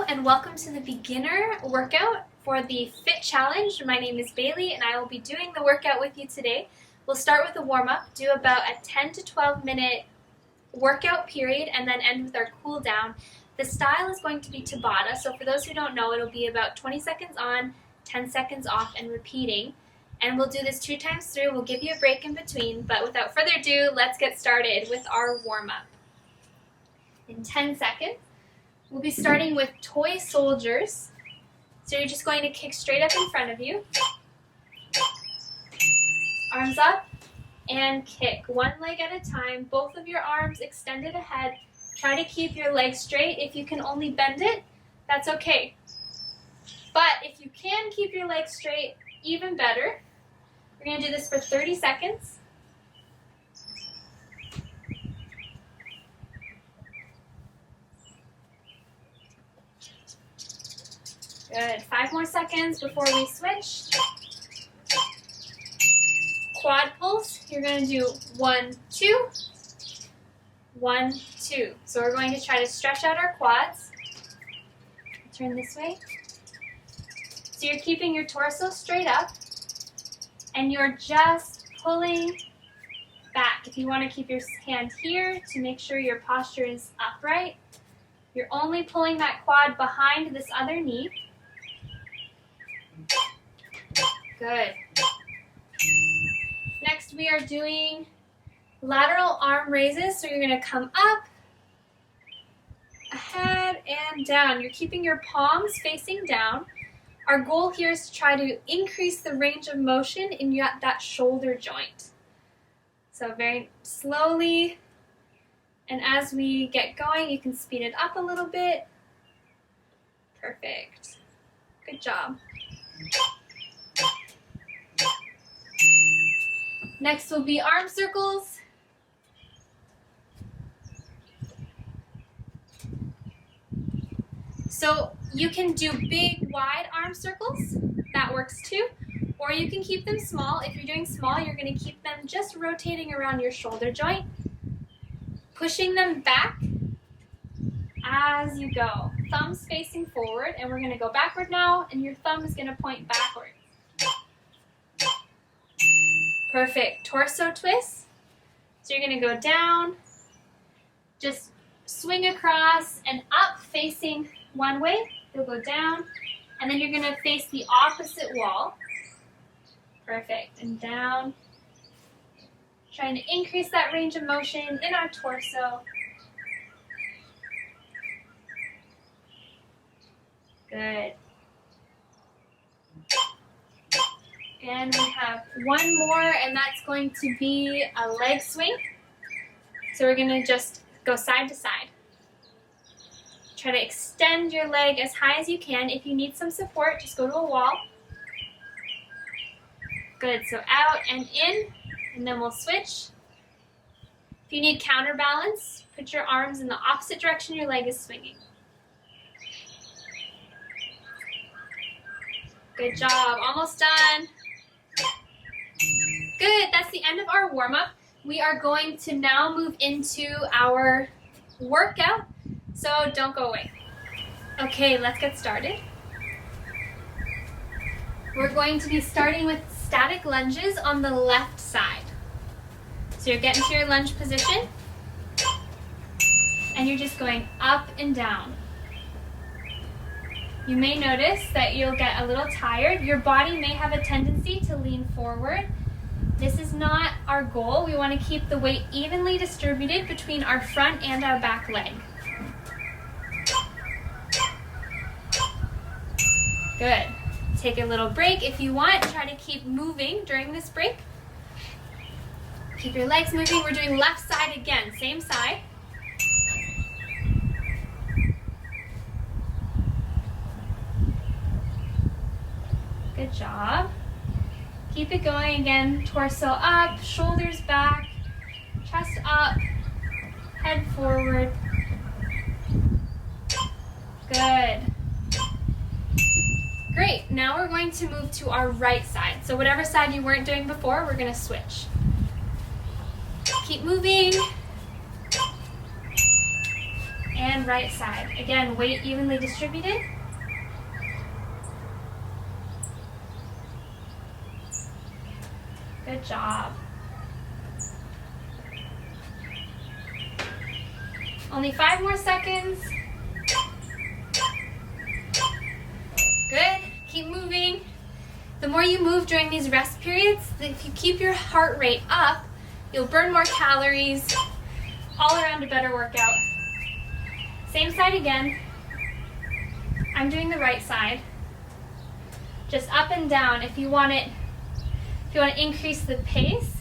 Hello and welcome to the beginner workout for the FITT challenge. My name is Bailey and I will be doing the workout with you today. We'll start with a warm-up, do about a 10 to 12 minute workout period, and then end with our cool down. The style is going to be Tabata, so for those who don't know, it'll be about 20 seconds on, 10 seconds off, and repeating. And we'll do this 2 times through. We'll give you a break in between, but without further ado, let's get started with our warm-up. In 10 seconds, we'll be starting with toy soldiers. So you're just going to kick straight up in front of you. Arms up and kick. One leg at a time, both of your arms extended ahead. Try to keep your leg straight. If you can only bend it, that's okay. But if you can keep your leg straight, even better. We're going to do this for 30 seconds. Good. 5 more seconds before we switch. Quad pulse. You're going to do 1, 2, 1, 2. So we're going to try to stretch out our quads. Turn this way. So you're keeping your torso straight up and you're just pulling back. If you want to keep your hand here to make sure your posture is upright, you're only pulling that quad behind this other knee. Good. Next, we are doing lateral arm raises. So you're going to come up, ahead, and down. You're keeping your palms facing down. Our goal here is to try to increase the range of motion in that shoulder joint. So very slowly, and as we get going, you can speed it up a little bit. Perfect. Good job. Next will be arm circles. So you can do big, wide arm circles. That works too. Or you can keep them small. If you're doing small, you're going to keep them just rotating around your shoulder joint, pushing them back as you go. Thumbs facing forward, and we're going to go backward now, and your thumb is going to point backwards. Perfect. Torso twist. So you're going to go down, just swing across and up facing one way. You'll go down, and then you're going to face the opposite wall. Perfect. And down. Trying to increase that range of motion in our torso. Good. And we have one more, and that's going to be a leg swing. So we're going to just go side to side. Try to extend your leg as high as you can. If you need some support, just go to a wall. Good. So out and in, and then we'll switch. If you need counterbalance, put your arms in the opposite direction your leg is swinging. Good job. Almost done. Good. That's the end of our warm-up. We are going to now move into our workout, so don't go away. Okay, let's get started. We're going to be starting with static lunges on the left side. So you're getting to your lunge position, and you're just going up and down. You may notice that you'll get a little tired. Your body may have a tendency to lean forward. This is not our goal. We want to keep the weight evenly distributed between our front and our back leg. Good. Take a little break if you want. Try to keep moving during this break. Keep your legs moving. We're doing left side again, same side. Good job. Keep it going again. Torso up, shoulders back, chest up, head forward. Good. Great. Now we're going to move to our right side. So whatever side you weren't doing before, we're going to switch. Keep moving. And right side. Again, weight evenly distributed. Good job. Only 5 more seconds. Good. Keep moving. The more you move during these rest periods, if you keep your heart rate up, you'll burn more calories. All around a better workout. Same side again. I'm doing the right side. Just up and down. If you want to increase the pace,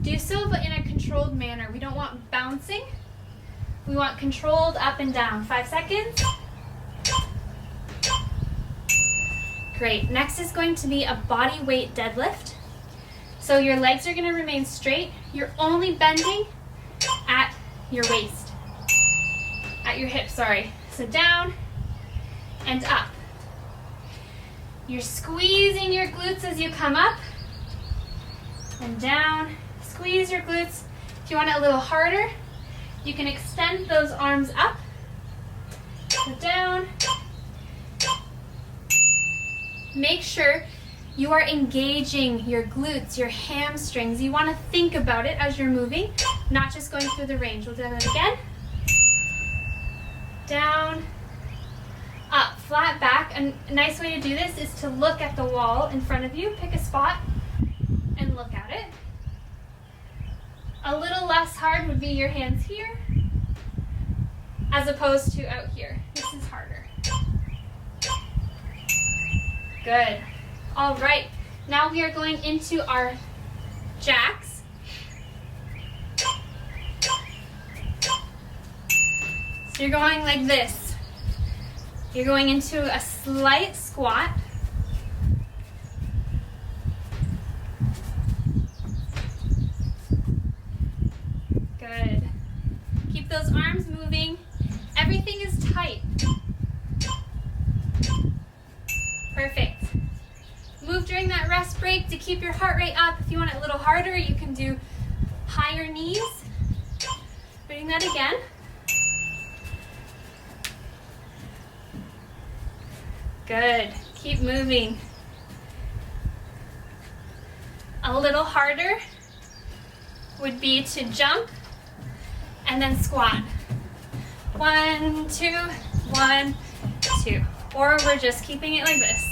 do so, but in a controlled manner. We don't want bouncing. We want controlled up and down. 5 seconds. Great. Next is going to be a body weight deadlift. So your legs are going to remain straight. You're only bending at your waist. At your hips, sorry. So down and up. You're squeezing your glutes as you come up and down. Squeeze your glutes. If you want it a little harder, you can extend those arms up. So down. Make sure you are engaging your glutes, your hamstrings. You want to think about it as you're moving, not just going through the range. We'll do that again. Down, up, flat back. And a nice way to do this is to look at the wall in front of you. Pick a spot and look at it. A little less hard would be your hands here as opposed to out here. This is harder. Good. All right. Now we are going into our jacks. So you're going like this. You're going into a slight squat. Good. Keep those arms moving. Everything is tight. Perfect. Move during that rest break to keep your heart rate up. If you want it a little harder, you can do higher knees. Doing that again. Good. Keep moving. A little harder would be to jump and then squat. 1, 2, 1, 2. Or we're just keeping it like this.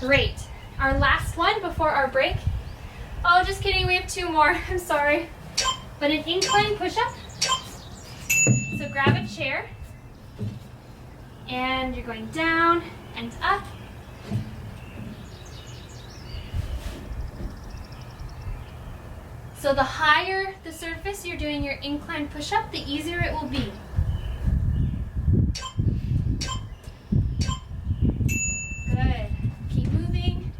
Great. Our last one before our break. Oh, just kidding. We have 2 more. I'm sorry. But an incline push-up. So grab a chair. And you're going down and up. So the higher the surface you're doing your incline push-up, the easier it will be. Good. Keep moving.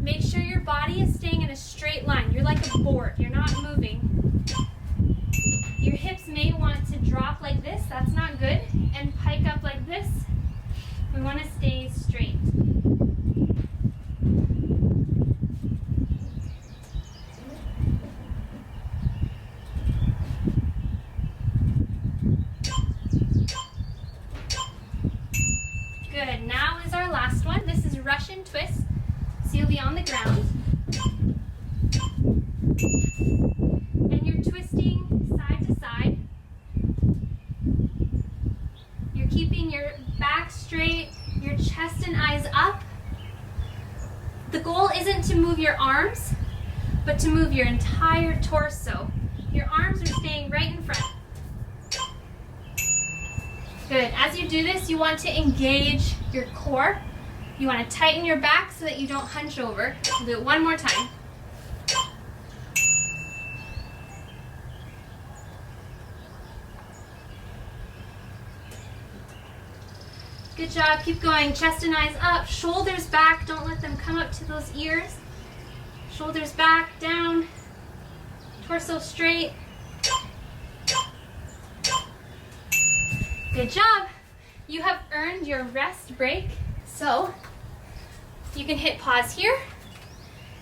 Make sure your body is staying in a straight line. You're like a board. You're not moving. Your hips may want to drop like this. That's not good. And pike up like this. We want to stay straight. Good. Now is our last one. This is Russian twist. So you'll be on the ground. And you're twisting side to side. You're keeping your back straight, your chest and eyes up. The goal isn't to move your arms, but to move your entire torso. Your arms are staying right in front. Good. As you do this, you want to engage your core. You want to tighten your back so that you don't hunch over. We'll do it one more time. Good job. Keep going. Chest and eyes up. Shoulders back. Don't let them come up to those ears. Shoulders back, down. Torso straight. Good job. You have earned your rest break. So you can hit pause here.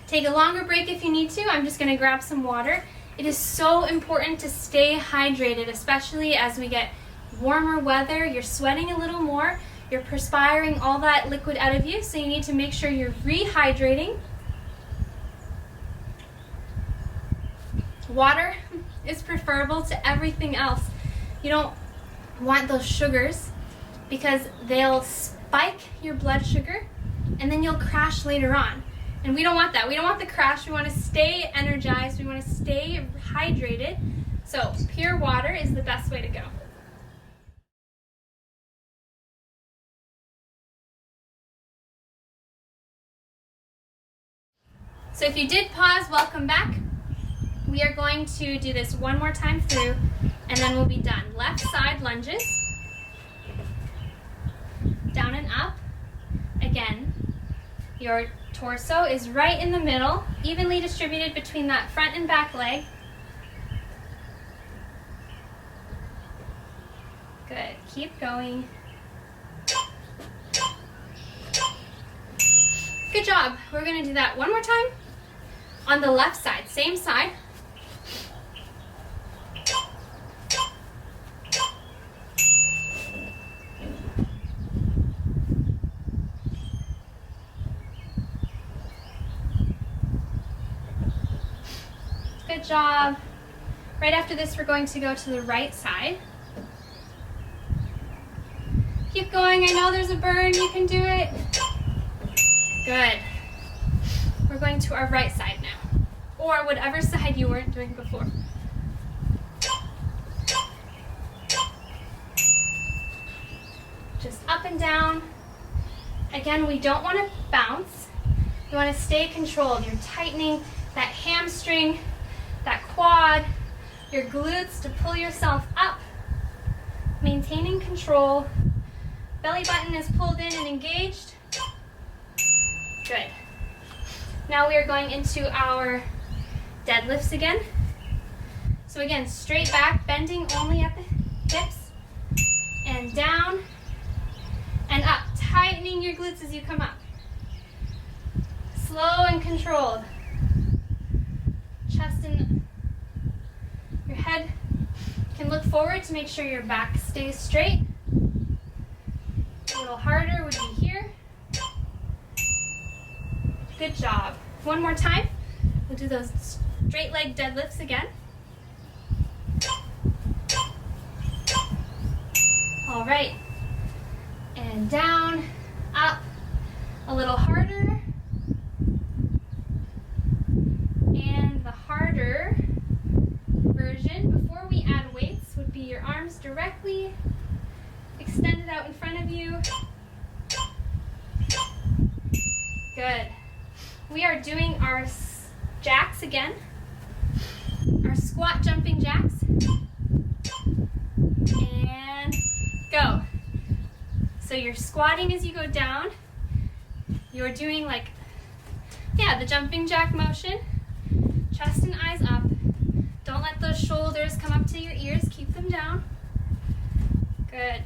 Take a longer break if you need to. I'm just going to grab some water It is so important to stay hydrated, especially as we get warmer weather. You're sweating a little more, you're perspiring all that liquid out of you, so you need to make sure you're rehydrating. Water is preferable to everything else. You don't want those sugars because they'll spike your blood sugar and then you'll crash later on. And we don't want that. We don't want the crash. We want to stay energized. We want to stay hydrated. So pure water is the best way to go. So if you did pause, welcome back. We are going to do this one more time through, and then we'll be done. Left side lunges. Down and up. Again, your torso is right in the middle, evenly distributed between that front and back leg. Good. Keep going. Good job. We're going to do that one more time on the left side, same side. Good job. Right after this, we're going to go to the right side. Keep going. I know there's a burn. You can do it. Good. We're going to our right side now, or whatever side you weren't doing before. Just up and down. Again, we don't want to bounce. You want to stay controlled. You're tightening that hamstring, that quad, your glutes to pull yourself up. Maintaining control. Belly button is pulled in and engaged. Good. Now we are going into our deadlifts again. So again, straight back, bending only at the hips, and down and up, tightening your glutes as you come up. Slow and controlled. Chest and your head can look forward to make sure your back stays straight. A little harder would be here. Good job. One more time. We'll do those straight leg deadlifts again. All right. And down, up, a little harder. And the harder version, before we add weights, would be your arms directly extended out in front of you. Good. We are doing our jacks again, our squat jumping jacks, and go. So you're squatting as you go down, you're doing like, the jumping jack motion, chest and eyes up. Don't let those shoulders come up to your ears, keep them down. Good.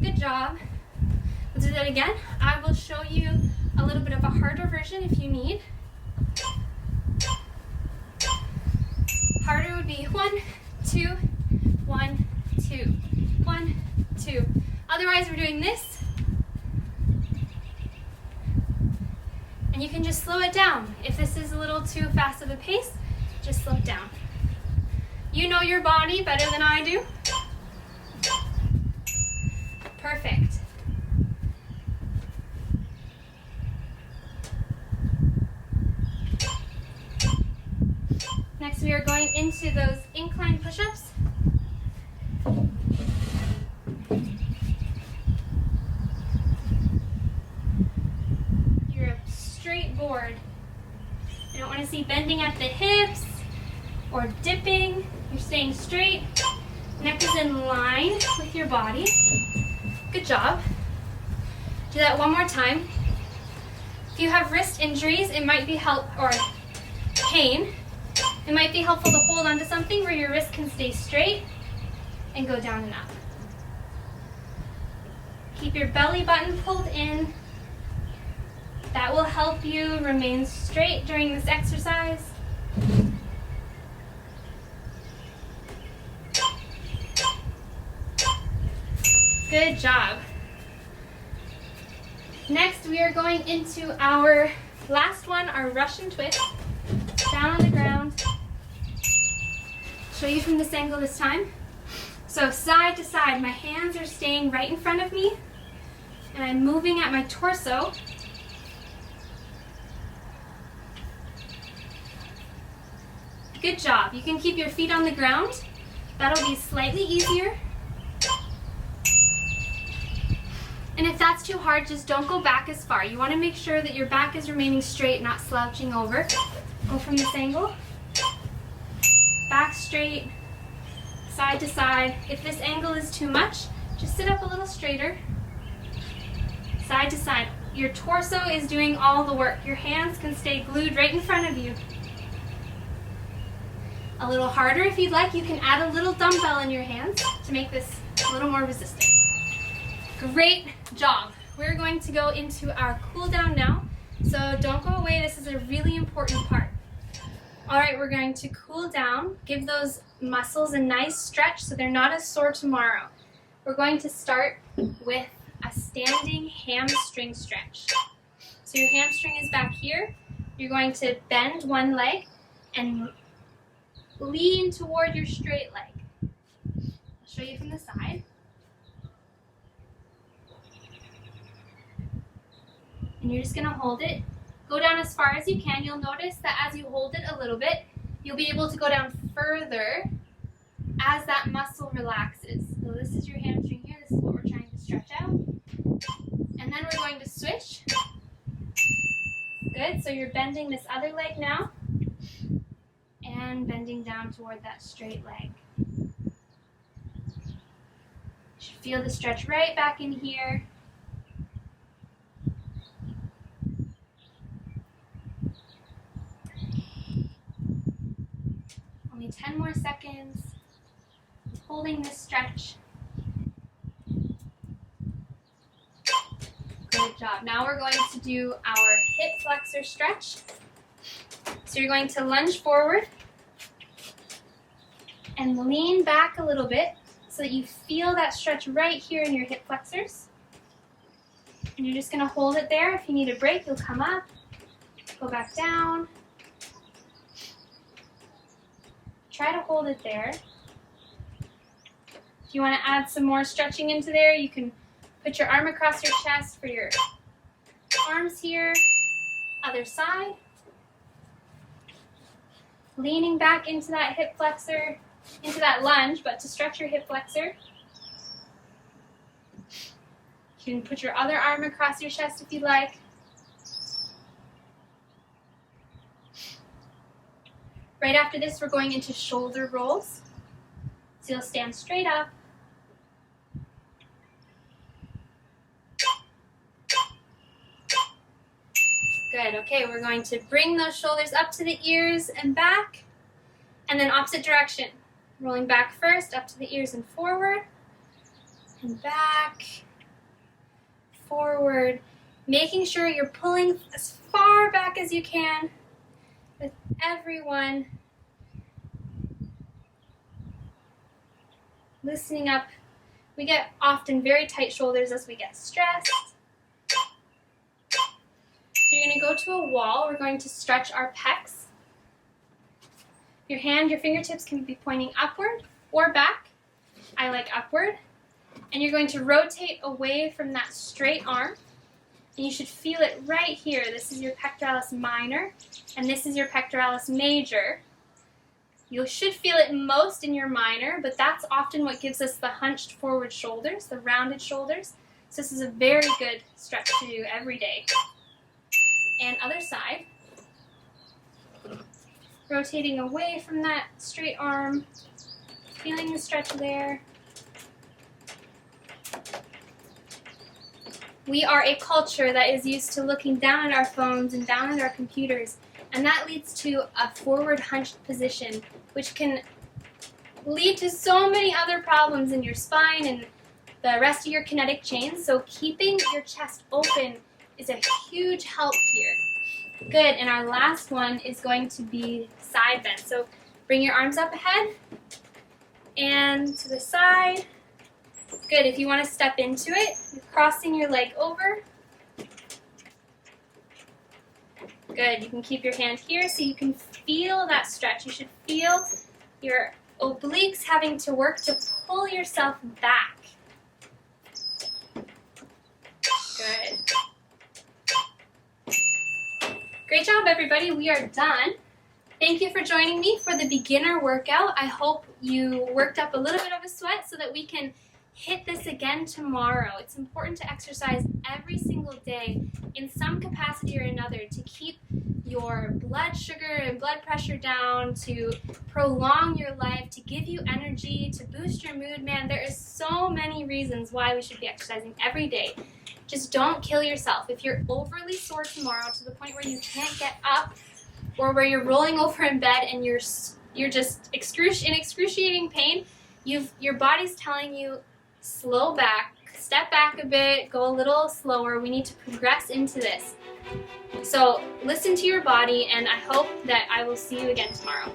Good job. We'll do that again. I will show you a little bit of a harder version if you need. Harder would be 1, 2, 1, 2, 1, 2. Otherwise, we're doing this. And you can just slow it down. If this is a little too fast of a pace, just slow it down. You know your body better than I do. Perfect. Next, we are going into those incline push-ups. You're a straight board. I don't want to see bending at the hips or dipping. You're staying straight. Neck is in line with your body. Good job. Do that one more time. If you have wrist injuries, it might be or pain, it might be helpful to hold onto something where your wrist can stay straight and go down and up. Keep your belly button pulled in, That will help you remain straight during this exercise. Good job. Next, we are going into our last one, our Russian twist. Down on the ground. Show you from this angle this time. So side to side, my hands are staying right in front of me, and I'm moving at my torso. Good job. You can keep your feet on the ground. That'll be slightly easier. And if that's too hard, just don't go back as far. You want to make sure that your back is remaining straight, not slouching over. Go from this angle. Back straight, side to side. If this angle is too much, just sit up a little straighter. Side to side. Your torso is doing all the work. Your hands can stay glued right in front of you. A little harder if you'd like. You can add a little dumbbell in your hands to make this a little more resistant. Great job. We're going to go into our cool down now. So don't go away. This is a really important part. All right, we're going to cool down. Give those muscles a nice stretch so they're not as sore tomorrow. We're going to start with a standing hamstring stretch. So your hamstring is back here. You're going to bend one leg and lean toward your straight leg. I'll show you from the side. And you're just going to hold it. Go down as far as you can. You'll notice that as you hold it a little bit, you'll be able to go down further as that muscle relaxes. So this is your hamstring here. This is what we're trying to stretch out. And then we're going to switch. Good. So you're bending this other leg now and bending down toward that straight leg. You should feel the stretch right back in here. Only 10 more seconds. Holding this stretch. Good job. Now we're going to do our hip flexor stretch. So you're going to lunge forward and lean back a little bit so that you feel that stretch right here in your hip flexors. And you're just going to hold it there. If you need a break, you'll come up, go back down. Try to hold it there. If you want to add some more stretching into there, you can put your arm across your chest for your arms here. Other side. Leaning back into that hip flexor, into that lunge, but to stretch your hip flexor. You can put your other arm across your chest if you'd like. Right after this, we're going into shoulder rolls. So you'll stand straight up. Good. Okay, we're going to bring those shoulders up to the ears and back, and then opposite direction. Rolling back first, up to the ears and forward, and back, forward. Making sure you're pulling as far back as you can with everyone. Loosening up. We get often very tight shoulders as we get stressed. So you're going to go to a wall. We're going to stretch our pecs. Your fingertips can be pointing upward or back. I like upward. And you're going to rotate away from that straight arm. And you should feel it right here. This is your pectoralis minor, and this is your pectoralis major. You should feel it most in your minor, but that's often what gives us the hunched forward shoulders, the rounded shoulders. So this is a very good stretch to do every day. And other side. Rotating away from that straight arm, feeling the stretch there. We are a culture that is used to looking down at our phones and down at our computers, and that leads to a forward hunched position, which can lead to so many other problems in your spine and the rest of your kinetic chain. So keeping your chest open is a huge help here. Good, and our last one is going to be side bend. So bring your arms up ahead and to the side. Good, if you want to step into it, you're crossing your leg over. Good, you can keep your hand here so you can feel that stretch. You should feel your obliques having to work to pull yourself back. Good. Great job, everybody. We are done. Thank you for joining me for the beginner workout. I hope you worked up a little bit of a sweat so that we can hit this again tomorrow. It's important to exercise every single day in some capacity or another to keep your blood sugar and blood pressure down, to prolong your life, to give you energy, to boost your mood. Man, there is so many reasons why we should be exercising every day. Just don't kill yourself. If you're overly sore tomorrow to the point where you can't get up, or where you're rolling over in bed and you're just in excruciating pain, your body's telling you, slow back, step back a bit, go a little slower. We need to progress into this. So listen to your body, and I hope that I will see you again tomorrow.